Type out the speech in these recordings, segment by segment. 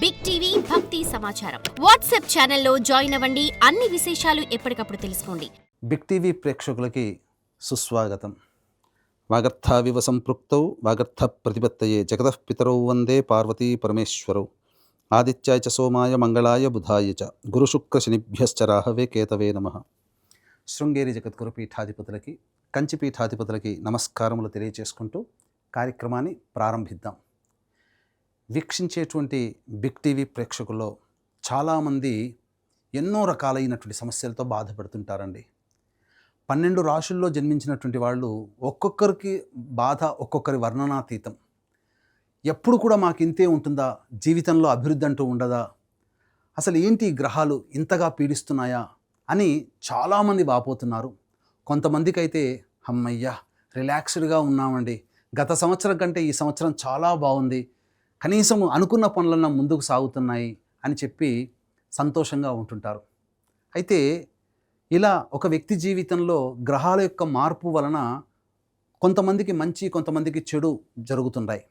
Big TV భక్తి సమాచారం WhatsApp ఛానల్లో జాయిన్ అవ్వండి. అన్ని విశేషాలు ఎప్పటికప్పుడు తెలుసుకోండి. బిగ్ టీవీ ప్రేక్షకులకి సుస్వాగతం. వాగర్థావివ సంపృక్తౌ వాగర్థ ప్రతిపత్తయే జగతః పితరౌ వందే పార్వతీ పరమేశ్వరౌ ఆదిత్యాయ చ సోమాయ మంగళాయ బుధాయ చ గురుశుక్ర శనిభ్యశ్చ రాహవే కేతవే నమః. శృంగేరి జగద్గురు పీఠాధిపతులకి కంచి పీఠాధిపతులకి నమస్కారములు తెలియజేసుకుంటూ కార్యక్రమాన్ని ప్రారంభిద్దాం. వీక్షించేటువంటి బిగ్ టీవీ ప్రేక్షకుల్లో చాలామంది ఎన్నో రకాలైనటువంటి సమస్యలతో బాధపడుతుంటారండి. 12 రాశుల్లో జన్మించినటువంటి వాళ్ళు ఒక్కొక్కరికి బాధ ఒక్కొక్కరి వర్ణనాతీతం. ఎప్పుడు కూడా మాకు ఇంతే ఉంటుందా, జీవితంలో అభివృద్ధి అంటూ ఉండదా, అసలు ఏంటి ఈ గ్రహాలు ఇంతగా పీడిస్తున్నాయా అని చాలామంది వాపోతున్నారు. కొంతమందికి అయితే అమ్మయ్యా రిలాక్స్డ్గా ఉన్నామండి, గత సంవత్సరం కంటే ఈ సంవత్సరం చాలా బాగుంది, కనీసం అనుకున్న పనులన్నా ముందుకు సాగుతున్నాయి అని చెప్పి సంతోషంగా ఉంటుంటారు. అయితే ఇలా ఒక వ్యక్తి జీవితంలో గ్రహాల యొక్క మార్పు వలన కొంతమందికి మంచి కొంతమందికి చెడు జరుగుతున్నాయి.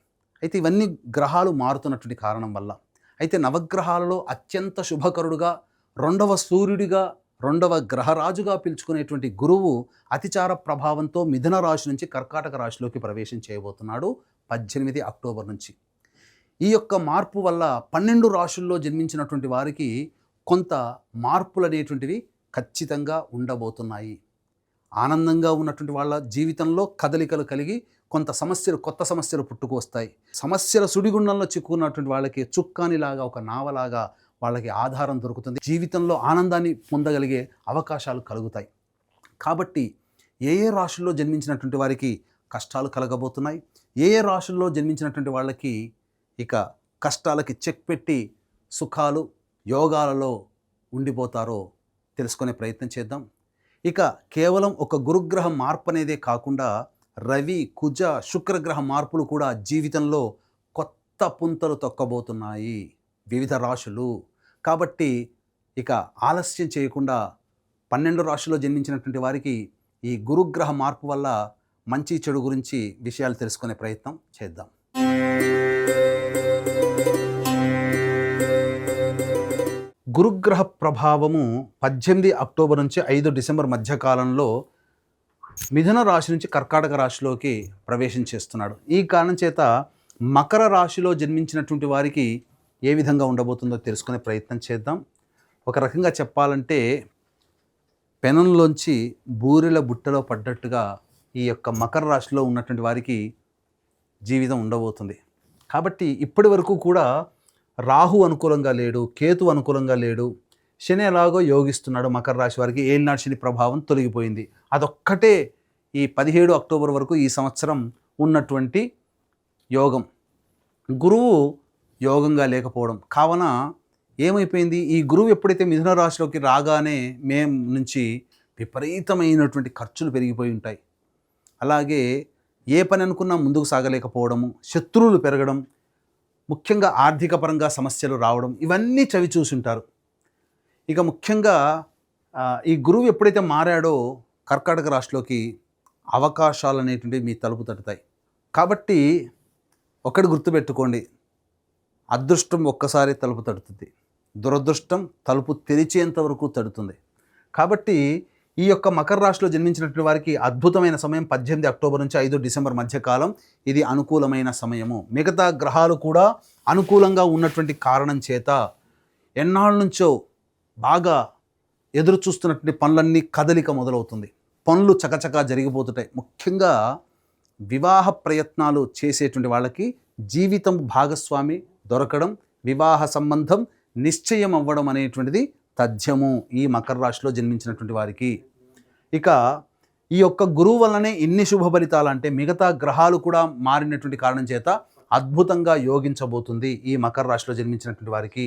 అయితే ఇవన్నీ గ్రహాలు మారుతున్నటువంటి కారణం వల్ల. అయితే నవగ్రహాలలో అత్యంత శుభకరుడుగా, రెండవ సూర్యుడిగా, రెండవ గ్రహరాజుగా పిలుచుకునేటువంటి గురువు అతిచార ప్రభావంతో మిథున రాశి నుంచి కర్కాటక రాశిలోకి ప్రవేశం చేయబోతున్నాడు 18 అక్టోబర్ నుంచి. ఈ యొక్క మార్పు వల్ల 12 రాశుల్లో జన్మించినటువంటి వారికి కొంత మార్పులు అనేటువంటివి ఖచ్చితంగా ఉండబోతున్నాయి. ఆనందంగా ఉన్నటువంటి వాళ్ళ జీవితంలో కదలికలు కలిగి కొంత సమస్యలు, కొత్త సమస్యలు పుట్టుకు వస్తాయి. సమస్యల సుడిగుండంలో చిక్కుకున్నటువంటి వాళ్ళకి చుక్కానిలాగా, ఒక నావలాగా వాళ్ళకి ఆధారం దొరుకుతుంది. జీవితంలో ఆనందాన్ని పొందగలిగే అవకాశాలు కలుగుతాయి. కాబట్టి ఏ ఏ రాశుల్లో జన్మించినటువంటి వారికి కష్టాలు కలగబోతున్నాయి, ఏ ఏ రాశుల్లో జన్మించినటువంటి వాళ్ళకి ఇక కష్టాలకి చెక్ పెట్టి సుఖాలు యోగాలలో ఉండిపోతారో తెలుసుకునే ప్రయత్నం చేద్దాం. ఇక కేవలం ఒక గురుగ్రహ మార్పు అనేదే కాకుండా రవి, కుజ, శుక్రగ్రహ మార్పులు కూడా జీవితంలో కొత్త పుంతలు తొక్కబోతున్నాయి వివిధ రాశులు. కాబట్టి ఇక ఆలస్యం చేయకుండా 12 రాశుల్లో జన్మించినటువంటి వారికి ఈ గురుగ్రహ మార్పు వల్ల మంచి చెడు గురించి విషయాలు తెలుసుకునే ప్రయత్నం చేద్దాం. గురుగ్రహ ప్రభావము 18 అక్టోబర్ నుంచి 5 డిసెంబర్ మధ్యకాలంలో మిథున రాశి నుంచి కర్కాటక రాశిలోకి ప్రవేశం చేస్తున్నాడు. ఈ కారణం చేత మకర రాశిలో జన్మించినటువంటి వారికి ఏ విధంగా ఉండబోతుందో తెలుసుకునే ప్రయత్నం చేద్దాం. ఒక రకంగా చెప్పాలంటే పెనంలోంచి బూరెల బుట్టలో పడ్డట్టుగా ఈ యొక్క మకర రాశిలో ఉన్నటువంటి వారికి జీవితం ఉండబోతుంది. కాబట్టి ఇప్పటి వరకు కూడా రాహు అనుకూలంగా లేడు, కేతు అనుకూలంగా లేడు, శని ఎలాగో యోగిస్తున్నాడు. మకర రాశి వారికి ఏలినాటి శని ప్రభావం తొలగిపోయింది. అదొక్కటే ఈ 17 అక్టోబర్ వరకు ఈ సంవత్సరం ఉన్నటువంటి యోగం. గురువు యోగంగా లేకపోవడం కావున ఏమైపోయింది, ఈ గురువు ఎప్పుడైతే మిథున రాశిలోకి రాగానే మే నుంచి విపరీతమైనటువంటి ఖర్చులు పెరిగిపోయి ఉంటాయి. అలాగే ఏ పని అనుకున్నా ముందుకు సాగలేకపోవడము, శత్రువులు పెరగడం, ముఖ్యంగా ఆర్థిక పరంగా సమస్యలు రావడం, ఇవన్నీ చవి చూసుంటారు. ఇక ముఖ్యంగా ఈ గురువు ఎప్పుడైతే మారాడో కర్కాటక రాశిలోకి అవకాశాలు అనేటువంటివి మీ తలుపు తట్టుతాయి. కాబట్టి ఒకటి గుర్తుపెట్టుకోండి, అదృష్టం ఒక్కసారి తలుపు తడుతుంది, దురదృష్టం తలుపు తెరిచేంత వరకు తడుతుంది. కాబట్టి ఈ యొక్క మకర రాశిలో జన్మించినటువంటి వారికి అద్భుతమైన సమయం 18 అక్టోబర్ నుంచి 5 డిసెంబర్ మధ్యకాలం. ఇది అనుకూలమైన సమయము. మిగతా గ్రహాలు కూడా అనుకూలంగా ఉన్నటువంటి కారణం చేత ఎన్నాళ్ళ నుంచో బాగా ఎదురు చూస్తున్నటువంటి పనులన్నీ కదలిక మొదలవుతుంది. పనులు చకచకా జరిగిపోతుంటాయి. ముఖ్యంగా వివాహ ప్రయత్నాలు చేసేటువంటి వాళ్ళకి జీవితం భాగస్వామి దొరకడం, వివాహ సంబంధం నిశ్చయం అవ్వడం అనేటువంటిది తథ్యము ఈ మకర రాశిలో జన్మించినటువంటి వారికి. ఇక ఈ యొక్క గురువు వల్లనే ఇన్ని శుభ ఫలితాలు, అంటే మిగతా గ్రహాలు కూడా మారినటువంటి కారణం చేత అద్భుతంగా యోగించబోతుంది ఈ మకర రాశిలో జన్మించినటువంటి వారికి.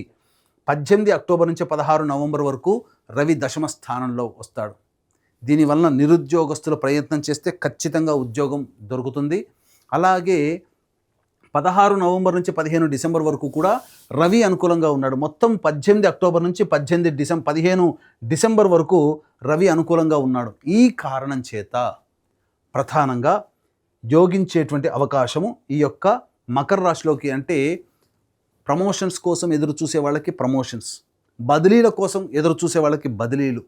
18 అక్టోబర్ నుంచి 16 నవంబర్ వరకు రవి దశమ స్థానంలో వస్తాడు. దీనివల్ల నిరుద్యోగస్తులు ప్రయత్నం చేస్తే ఖచ్చితంగా ఉద్యోగం దొరుకుతుంది. అలాగే 16 నవంబర్ నుంచి 15 డిసెంబర్ వరకు కూడా రవి అనుకూలంగా ఉన్నాడు. మొత్తం 18 అక్టోబర్ నుంచి 15 డిసెంబర్ వరకు రవి అనుకూలంగా ఉన్నాడు. ఈ కారణం చేత ప్రధానంగా యోగించేటువంటి అవకాశము ఈ యొక్క మకర రాశిలోకి, అంటే ప్రమోషన్స్ కోసం ఎదురు చూసే వాళ్ళకి ప్రమోషన్స్, బదిలీల కోసం ఎదురు చూసే వాళ్ళకి బదిలీలు,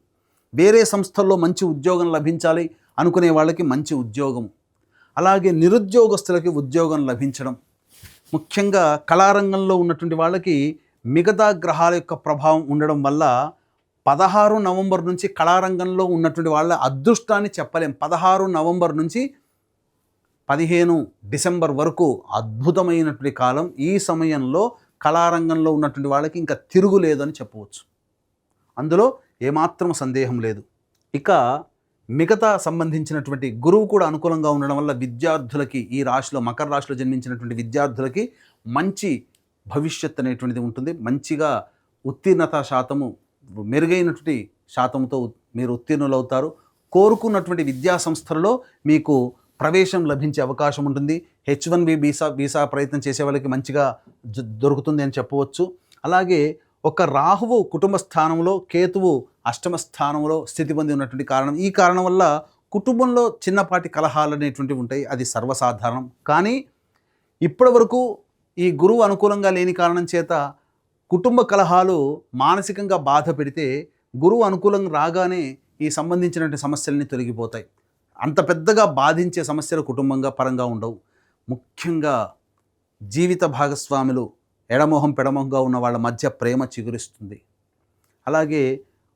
వేరే సంస్థల్లో మంచి ఉద్యోగం లభించాలి అనుకునే వాళ్ళకి మంచి ఉద్యోగం, అలాగే నిరుద్యోగస్తులకి ఉద్యోగం లభించడం. ముఖ్యంగా కళారంగంలో ఉన్నటువంటి వాళ్ళకి మిగతా గ్రహాల యొక్క ప్రభావం ఉండడం వల్ల 16 నవంబర్ నుంచి కళారంగంలో ఉన్నటువంటి వాళ్ళ అదృష్టాన్ని చెప్పలేం. 16 నవంబర్ నుంచి 15 డిసెంబర్ వరకు అద్భుతమైనటువంటి కాలం. ఈ సమయంలో కళారంగంలో ఉన్నటువంటి వాళ్ళకి ఇంకా తిరుగులేదని చెప్పవచ్చు. అందులో ఏమాత్రం సందేహం లేదు. ఇక మిగతా సంబంధించినటువంటి గురువు కూడా అనుకూలంగా ఉండడం వల్ల విద్యార్థులకి, ఈ రాశిలో మకర రాశిలో జన్మించినటువంటి విద్యార్థులకి మంచి భవిష్యత్ అనేటువంటిది ఉంటుంది. మంచిగా ఉత్తీర్ణత శాతము మెరుగైనటువంటి శాతంతో మీరు ఉత్తీర్ణులవుతారు. కోరుకున్నటువంటి విద్యా సంస్థలలో మీకు ప్రవేశం లభించే అవకాశం ఉంటుంది. H1B వీసా ప్రయత్నం చేసే వాళ్ళకి మంచిగా దొరుకుతుంది అని చెప్పవచ్చు. అలాగే ఒక రాహువు కుటుంబ స్థానంలో, కేతువు అష్టమ స్థానంలో స్థితి పొంది ఉన్నటువంటి కారణం, ఈ కారణం వల్ల కుటుంబంలో చిన్నపాటి కలహాలు అనేటువంటివి ఉంటాయి. అది సర్వసాధారణం. కానీ ఇప్పటి వరకు ఈ గురువు అనుకూలంగా లేని కారణం చేత కుటుంబ కలహాలు మానసికంగా బాధ పెడితే, గురువు అనుకూలంగా రాగానే ఈ సంబంధించినటువంటి సమస్యలన్నీ తొలగిపోతాయి. అంత పెద్దగా బాధించే సమస్యలు కుటుంబంగా పరంగా ఉండవు. ముఖ్యంగా జీవిత భాగస్వాములు ఎడమొహం పెడమొహంగా ఉన్న వాళ్ళ మధ్య ప్రేమ చిగురిస్తుంది. అలాగే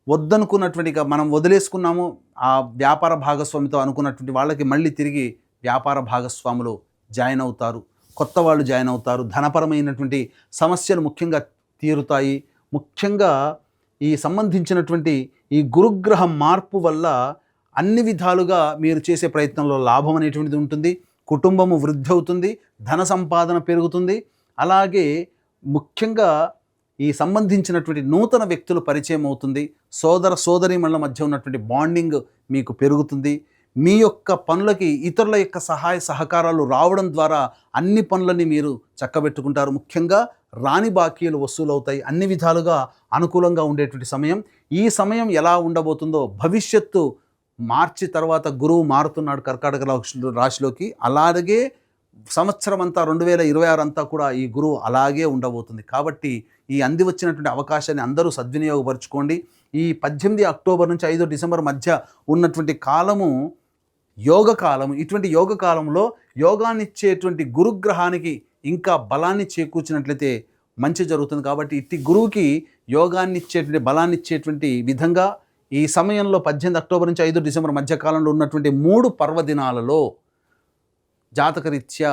వద్దనుకున్నటువంటిగా మనం వదిలేసుకున్నాము ఆ వ్యాపార భాగస్వామితో అనుకున్నటువంటి వాళ్ళకి మళ్ళీ తిరిగి వ్యాపార భాగస్వాములు జాయిన్ అవుతారు, కొత్త వాళ్ళు జాయిన్ అవుతారు. ధనపరమైనటువంటి సమస్యలు ముఖ్యంగా తీరుతాయి. ముఖ్యంగా ఈ సంబంధించినటువంటి ఈ గురుగ్రహ మార్పు వల్ల అన్ని విధాలుగా మీరు చేసే ప్రయత్నంలో లాభం అనేటువంటిది ఉంటుంది. కుటుంబము వృద్ధి అవుతుంది, ధన సంపాదన పెరుగుతుంది. అలాగే ముఖ్యంగా ఈ సంబంధించినటువంటి నూతన వ్యక్తులు పరిచయం అవుతుంది. సోదర సోదరీమణుల మధ్య ఉన్నటువంటి బాండింగ్ మీకు పెరుగుతుంది. మీ యొక్క పనులకి ఇతరుల యొక్క సహాయ సహకారాలు రావడం ద్వారా అన్ని పనులని మీరు చక్కబెట్టుకుంటారు. ముఖ్యంగా రాని బాకీలు వసూలవుతాయి. అన్ని విధాలుగా అనుకూలంగా ఉండేటువంటి సమయం. ఈ సమయం ఎలా ఉండబోతుందో భవిష్యత్తు మార్చి తర్వాత గురువు మారుతున్నాడు కర్కాటక రాశిలోకి. అలాగే సంవత్సరం అంతా 2026 అంతా కూడా ఈ గురువు అలాగే ఉండబోతుంది. కాబట్టి ఈ అంది వచ్చినటువంటి అవకాశాన్ని అందరూ సద్వినియోగపరచుకోండి. ఈ 18 అక్టోబర్ నుంచి 5 డిసెంబర్ మధ్య ఉన్నటువంటి కాలము యోగ కాలము. ఇటువంటి యోగ కాలంలో యోగాన్నిచ్చేటువంటి గురుగ్రహానికి ఇంకా బలాన్ని చేకూర్చినట్లయితే మంచి జరుగుతుంది. కాబట్టి ఇట్టి గురువుకి యోగాన్ని ఇచ్చేటువంటి బలాన్ని ఇచ్చేటువంటి విధంగా ఈ సమయంలో 18 అక్టోబర్ నుంచి 5 డిసెంబర్ మధ్యకాలంలో ఉన్నటువంటి 3 పర్వదినాలలో జాతకరీత్యా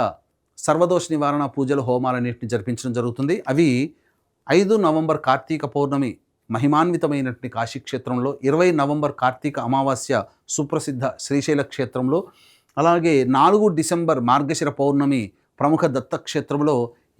సర్వదోష నివారణ పూజలు, హోమాలన్నింటినీ జరిపించడం జరుగుతుంది. అవి 5 నవంబర్ కార్తీక పౌర్ణమి మహిమాన్వితమైనటువంటి కాశీక్షేత్రంలో, 20 నవంబర్ కార్తీక అమావాస్య సుప్రసిద్ధ శ్రీశైల క్షేత్రంలో, అలాగే 4 డిసెంబర్ మార్గశిర పౌర్ణమి ప్రముఖ దత్తక్షేత్రంలో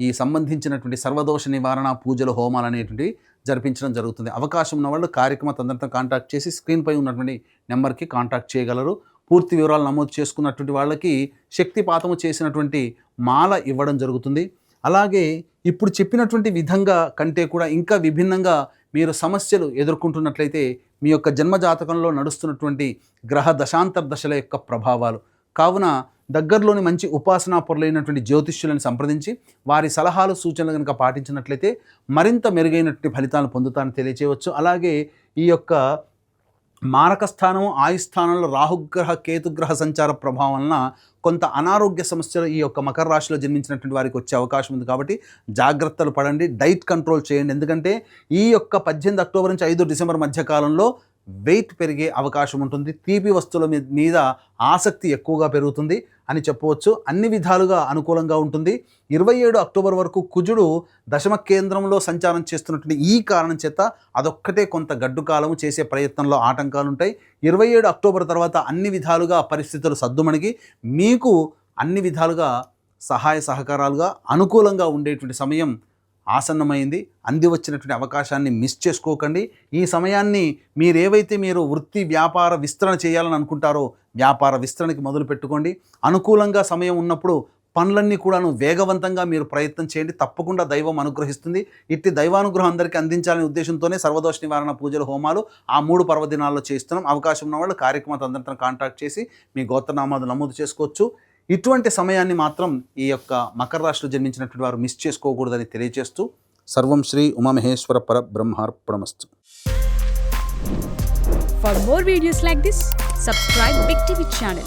ఈ సంబంధించినటువంటి సర్వదోష నివారణ పూజలు, హోమాలు అనేటువంటివి జరిపించడం జరుగుతుంది. అవకాశం ఉన్న వాళ్ళు కార్యక్రమ తదనంతరం కాంటాక్ట్ చేసి స్క్రీన్పై ఉన్నటువంటి నెంబర్కి కాంటాక్ట్ చేయగలరు. పూర్తి వివరాలు నమోదు చేసుకున్నటువంటి వాళ్ళకి శక్తిపాతము చేసినటువంటి మాల ఇవ్వడం జరుగుతుంది. అలాగే ఇప్పుడు చెప్పినటువంటి విధంగా కంటే కూడా ఇంకా విభిన్నంగా మీరు సమస్యలు ఎదుర్కొంటున్నట్లయితే మీ యొక్క జన్మజాతకంలో నడుస్తున్నటువంటి గ్రహ దశాంతర దశల యొక్క ప్రభావాలు కావున దగ్గరలోని మంచి ఉపాసనా పొరలైనటువంటి జ్యోతిష్యులను సంప్రదించి వారి సలహాలు సూచనలు కనుక పాటించినట్లయితే మరింత మెరుగైనటువంటి ఫలితాలను పొందుతారని తెలియచేయవచ్చు. అలాగే ఈ యొక్క మారక స్థానము, ఆయుస్థానంలో రాహుగ్రహ కేతుగ్రహ సంచార ప్రభావం వలన కొంత అనారోగ్య సమస్యలు ఈ యొక్క మకర రాశిలో జన్మించినటువంటి వారికి వచ్చే అవకాశం ఉంది. కాబట్టి జాగ్రత్తలు పడండి, డైట్ కంట్రోల్ చేయండి. ఎందుకంటే ఈ యొక్క 18 అక్టోబర్ నుంచి 5 డిసెంబర్ మధ్యకాలంలో వెయిట్ పెరిగే అవకాశం ఉంటుంది. తీపి వస్తువుల మీద ఆసక్తి ఎక్కువగా పెరుగుతుంది అని చెప్పవచ్చు. అన్ని విధాలుగా అనుకూలంగా ఉంటుంది. 27 అక్టోబర్ వరకు కుజుడు దశమ కేంద్రంలో సంచారం చేస్తున్నటువంటి ఈ కారణం చేత అదొక్కటే కొంత గడ్డు కాలము, చేసే ప్రయత్నంలో ఆటంకాలు ఉంటాయి. 27 అక్టోబర్ తర్వాత అన్ని విధాలుగా పరిస్థితులు సద్దుమణిగి మీకు అన్ని విధాలుగా సహాయ సహకారాలుగా అనుకూలంగా ఉండేటువంటి సమయం ఆసన్నమైంది. అంది వచ్చినటువంటి అవకాశాన్ని మిస్ చేసుకోకండి. ఈ సమయాన్ని మీరు వృత్తి వ్యాపార విస్తరణ చేయాలని అనుకుంటారో వ్యాపార విస్తరణకి మొదలు పెట్టుకోండి. అనుకూలంగా సమయం ఉన్నప్పుడు పనులన్నీ కూడాను వేగవంతంగా మీరు ప్రయత్నం చేయండి. తప్పకుండా దైవం అనుగ్రహిస్తుంది. ఇట్టి దైవానుగ్రహం అందరికీ అందించాలనే ఉద్దేశంతోనే సర్వదోష నివారణ పూజలు, హోమాలు ఆ 3 పర్వదినాల్లో చేస్తున్నాం. అవకాశం ఉన్న వాళ్ళు కార్యక్రమం అందరితో కాంటాక్ట్ చేసి మీ గోత్రనామాలు నమోదు చేసుకోవచ్చు. ఇటువంటి సమయాన్ని మాత్రం ఈ యొక్క మకర రాశిలో జన్మించినటువంటి వారు మిస్ చేసుకోకూడదని తెలియజేస్తూ సర్వం Shri Umamaheshwara పరబ్రహ్మార్పణమస్తు. For more videos like this, subscribe Big TV channel.